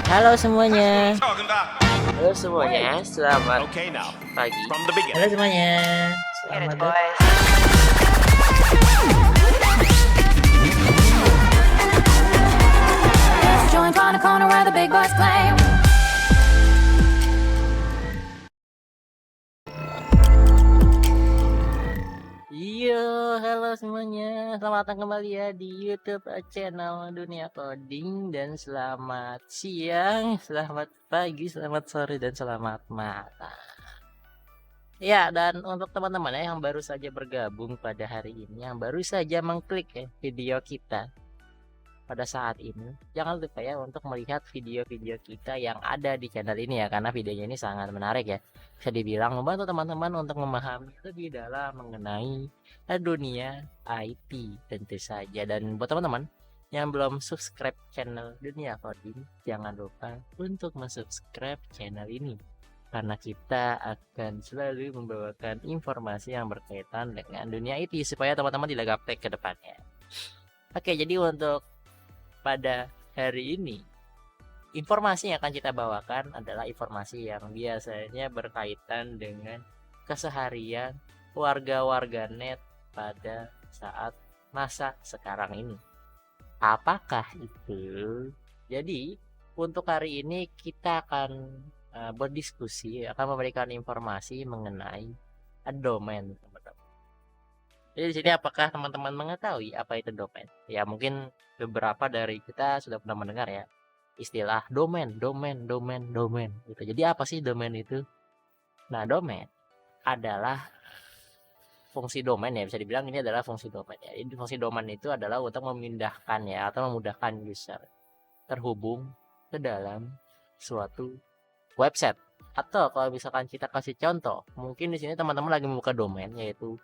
Halo semuanya. Halo semuanya, selamat pagi. Halo semuanya. Get it, Selamat datang. boys. Joint on a corner where the big boys play. Yo, halo semuanya. Selamat datang kembali ya di YouTube channel Dunia Coding, dan selamat siang, selamat pagi, selamat sore, dan selamat malam. Ya, dan untuk teman-teman ya yang baru saja bergabung pada hari ini, yang baru saja mengklik ya video kita pada saat ini, jangan lupa ya untuk melihat video-video kita yang ada di channel ini ya, karena videonya ini sangat menarik ya. Bisa dibilang membantu teman-teman untuk memahami lebih dalam mengenai dunia IT tentu saja. Dan buat teman-teman yang belum subscribe channel Dunia Coding, jangan lupa untuk subscribe channel ini, karena kita akan selalu membawakan informasi yang berkaitan dengan dunia IT supaya teman-teman tidak gaptek ke depannya. Oke, jadi untuk pada hari ini, informasi yang akan kita bawakan adalah informasi yang biasanya berkaitan dengan keseharian warga-warga net pada saat masa sekarang ini. Apakah itu? Jadi, untuk hari ini kita akan berdiskusi, akan memberikan informasi mengenai domain, teman-teman. Jadi di sini apakah teman-teman mengetahui apa itu domain? Ya, mungkin beberapa dari kita sudah pernah mendengar ya istilah domain gitu. Jadi apa sih domain itu? Nah, domain adalah fungsi domain ya, bisa dibilang ini adalah fungsi domain ya. Jadi fungsi domain itu adalah untuk memindahkan ya atau memudahkan user terhubung ke dalam suatu website. Atau kalau misalkan kita kasih contoh, mungkin di sini teman-teman lagi membuka domain yaitu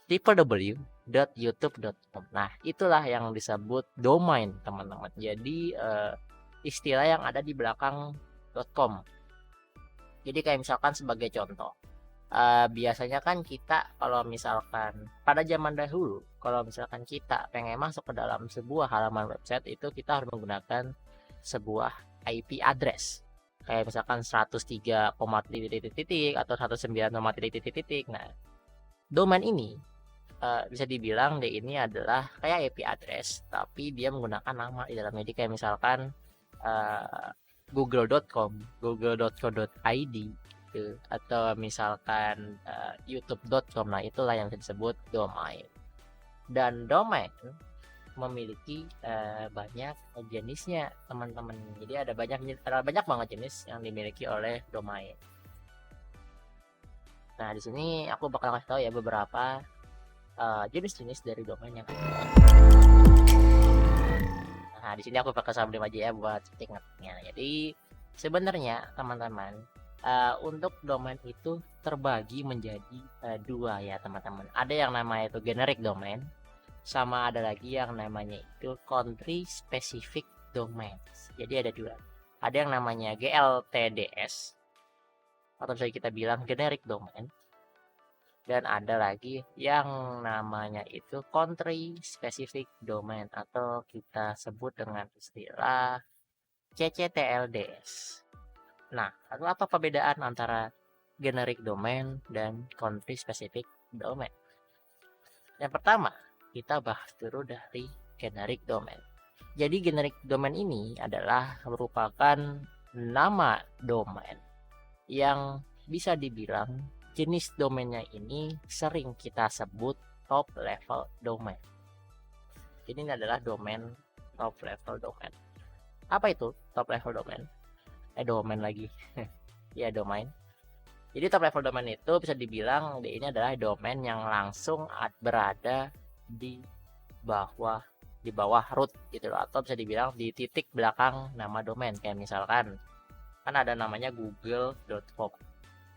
www.youtube.com. Nah, itulah yang disebut domain, teman-teman. Jadi istilah yang ada di belakang .com. Jadi kayak misalkan sebagai contoh, biasanya kan kita kalau misalkan pada zaman dahulu, kalau misalkan kita pengen masuk ke dalam sebuah halaman website, itu kita harus menggunakan sebuah IP address. Kayak misalkan 103, atau 109, Nah, domain ini bisa dibilang dia ini adalah kayak IP address, tapi dia menggunakan nama di dalamnya. Jadi kayak misalkan google.com, google.co.id gitu, atau misalkan youtube.com. Nah, itulah yang disebut domain. Dan domain memiliki banyak jenisnya, teman-teman. Jadi ada banyak banget jenis yang dimiliki oleh domain. Nah, di sini aku bakal kasih tahu ya beberapa jenis-jenis dari domain yang ada. Nah, di sini aku pakai sublim aja ya buat ingatnya. Jadi sebenarnya teman-teman, untuk domain itu terbagi menjadi dua ya, teman-teman. Ada yang namanya itu generic domain, sama ada lagi yang namanya itu country specific domains. Jadi ada dua. Ada yang namanya GLTDS, atau bisa kita bilang generic domain. Dan ada lagi yang namanya itu country specific domain, atau kita sebut dengan istilah CCTLDS. Nah, lalu apa perbedaan antara generic domain dan country specific domain? Yang pertama, kita bahas dulu dari generic domain. Jadi generic domain ini adalah merupakan nama domain yang bisa dibilang jenis domainnya ini sering kita sebut top level domain. Ini adalah domain top level domain. Apa itu top level domain? Domain lagi. Ya, domain. Jadi top level domain itu bisa dibilang ini adalah domain yang langsung berada di bawah root gitu loh, atau bisa dibilang di titik belakang nama domain. Kayak misalkan kan ada namanya google.com.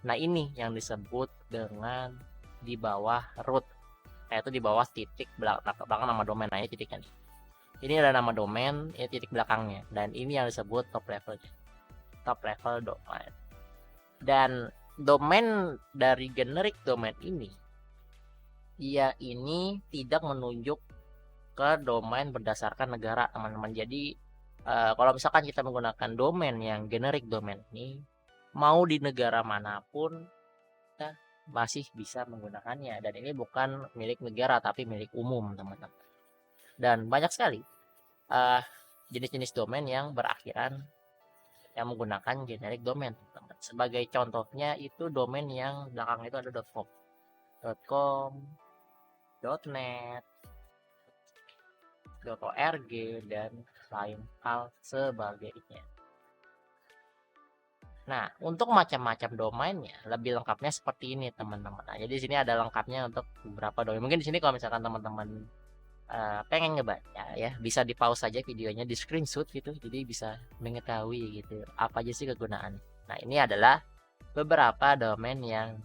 Nah, ini yang disebut dengan di bawah root, yaitu di bawah titik belakang nama domain. Nah, ini titiknya nih. Ini adalah nama domain, ini titik belakangnya, dan ini yang disebut top level domain. Dan domain dari generic domain ini, ia ini tidak menunjuk ke domain berdasarkan negara, teman-teman. Jadi kalau misalkan kita menggunakan domain yang generic domain ini, mau di negara manapun kita masih bisa menggunakannya, dan ini bukan milik negara tapi milik umum, teman-teman. Dan banyak sekali jenis-jenis domain yang berakhiran yang menggunakan generic domain, teman-teman. Sebagai contohnya itu domain yang belakang itu ada .com, .net, .org, dan lain hal sebagainya. Nah, untuk macam-macam domainnya lebih lengkapnya seperti ini, teman-teman. Nah, jadi di sini ada lengkapnya untuk beberapa domain. Mungkin di sini kalau misalkan teman-teman pengen ngebaca ya, bisa di pause saja videonya, di screenshot gitu, jadi bisa mengetahui gitu apa aja sih kegunaan. Nah, ini adalah beberapa domain yang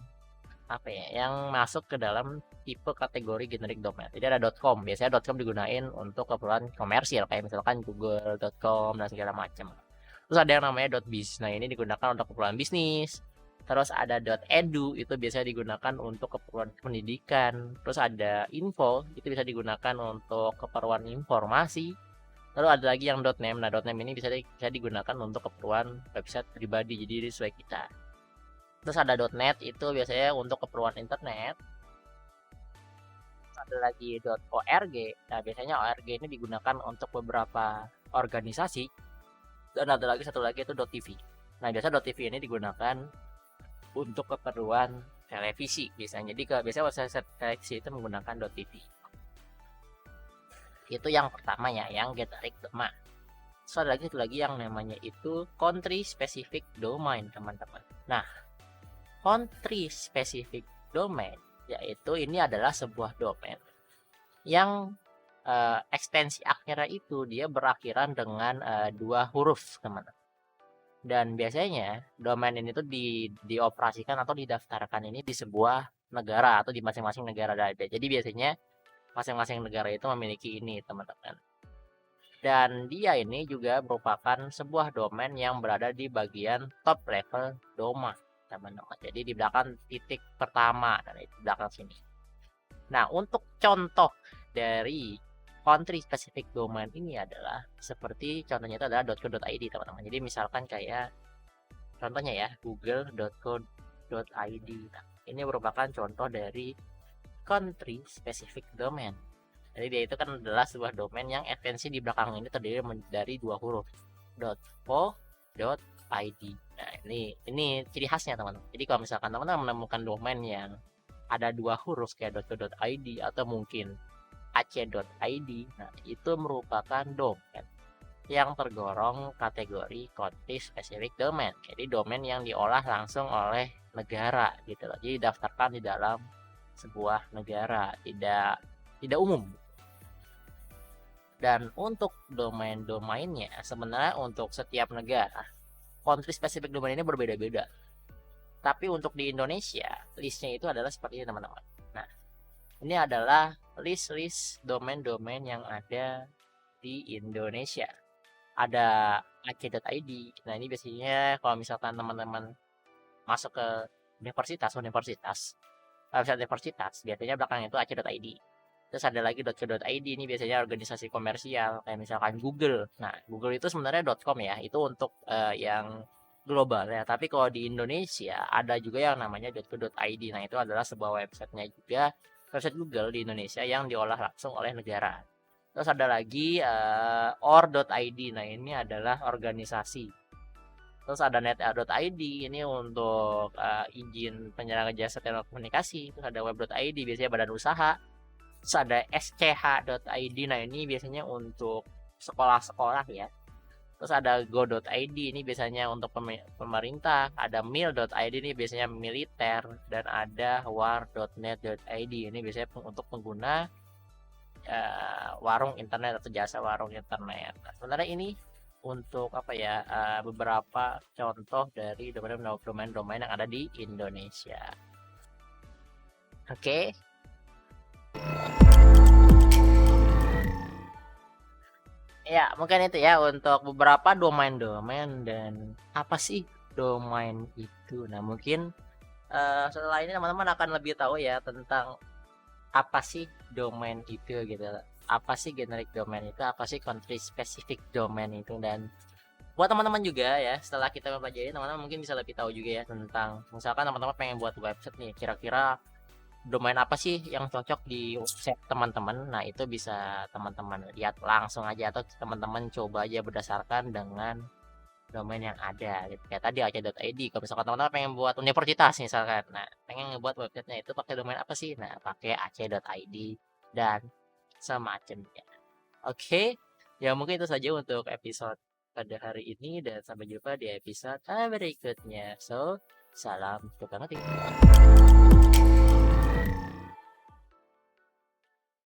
yang masuk ke dalam tipe kategori generic domain. Jadi ada .com, biasanya .com digunain untuk keperluan komersial kayak misalkan google.com dan segala macam. Terus ada yang namanya .biz. Nah, ini digunakan untuk keperluan bisnis. Terus ada .edu, itu biasanya digunakan untuk keperluan pendidikan. Terus ada info, itu bisa digunakan untuk keperluan informasi. Lalu ada lagi yang .name. Nah, .name ini bisa digunakan untuk keperluan website pribadi, jadi sesuai kita. Terus ada .net, itu biasanya untuk keperluan internet. Terus ada lagi .org. Nah, biasanya org ini digunakan untuk beberapa organisasi. Dan ada lagi satu lagi itu .tv. Nah, biasa .tv ini digunakan untuk keperluan televisi biasanya. Jadi biasanya website televisi itu menggunakan .tv. Itu yang pertama ya, yang generic domain. So, ada lagi satu lagi yang namanya itu country specific domain, teman-teman. Nah, country specific domain yaitu ini adalah sebuah domain yang ekstensi akhirnya itu dia berakhiran dengan 2 huruf, teman-teman. Dan biasanya domain ini tuh dioperasikan atau didaftarkan ini di sebuah negara atau di masing-masing negara ada. Jadi biasanya masing-masing negara itu memiliki ini, teman-teman. Dan dia ini juga merupakan sebuah domain yang berada di bagian top level domain, teman-teman. Jadi di belakang titik pertama dan di belakang sini. Nah, untuk contoh dari country specific domain ini adalah seperti contohnya itu adalah .co.id, teman-teman. Jadi misalkan kayak contohnya ya google.co.id. Nah, ini merupakan contoh dari country specific domain. Jadi dia itu kan adalah sebuah domain yang ekstensi di belakang ini terdiri dari 2 huruf .co.id. Nah, ini ciri khasnya, teman-teman. Jadi kalau misalkan teman-teman menemukan domain yang ada 2 huruf kayak .co.id atau mungkin ac.id, nah itu merupakan domain yang tergolong kategori country specific domain. Jadi domain yang diolah langsung oleh negara gitu loh. Jadi daftarkan di dalam sebuah negara, tidak umum. Dan untuk domain-domainnya sebenarnya untuk setiap negara country specific domain ini berbeda-beda. Tapi untuk di Indonesia listnya itu adalah seperti ini, teman-teman. Nah, ini adalah list domain-domain yang ada di Indonesia. Ada ac.id. Nah, ini biasanya kalau misalkan teman-teman masuk ke website universitas, biasanya belakang itu ac.id. Terus ada lagi .co.id, ini biasanya organisasi komersial kayak misalkan Google. Nah, Google itu sebenarnya .com ya, itu untuk yang global ya. Tapi kalau di Indonesia ada juga yang namanya .co.id. Nah, itu adalah sebuah websitenya juga, website Google di Indonesia yang diolah langsung oleh negara. Terus ada lagi or.id. Nah, ini adalah organisasi. Terus ada net.id, ini untuk izin penyelenggara jasa telekomunikasi. Terus ada web.id, biasanya badan usaha. Terus ada sch.id. Nah, ini biasanya untuk sekolah-sekolah ya. Terus ada go.id, ini biasanya untuk pemerintah. Ada mil.id, ini biasanya militer. Dan ada war.net.id, ini biasanya untuk pengguna warung internet atau jasa warung internet. Nah, sebenarnya ini untuk beberapa contoh dari domain-domain yang ada di Indonesia. Oke. Ya, mungkin itu ya untuk beberapa domain-domain. Dan apa sih domain itu? Nah, mungkin setelah ini teman-teman akan lebih tahu ya tentang apa sih domain itu gitu. apa sih generic domain itu, apa sih country specific domain itu. Dan buat teman-teman juga ya, setelah kita mempelajari, teman-teman mungkin bisa lebih tahu juga ya tentang, misalkan teman-teman pengen buat website nih, kira-kira domain apa sih yang cocok di website teman-teman. Nah itu bisa teman-teman lihat langsung aja, atau teman-teman coba aja berdasarkan dengan domain yang ada gitu. Kayak tadi aca.id, kalau misalkan teman-teman pengen buat universitas misalkan, nah pengen ngebuat websitenya itu pakai domain apa sih, nah pakai aca.id dan semacamnya. Oke, ya mungkin itu saja untuk episode pada hari ini, dan sampai jumpa di episode berikutnya. So, salam tukang ngetik.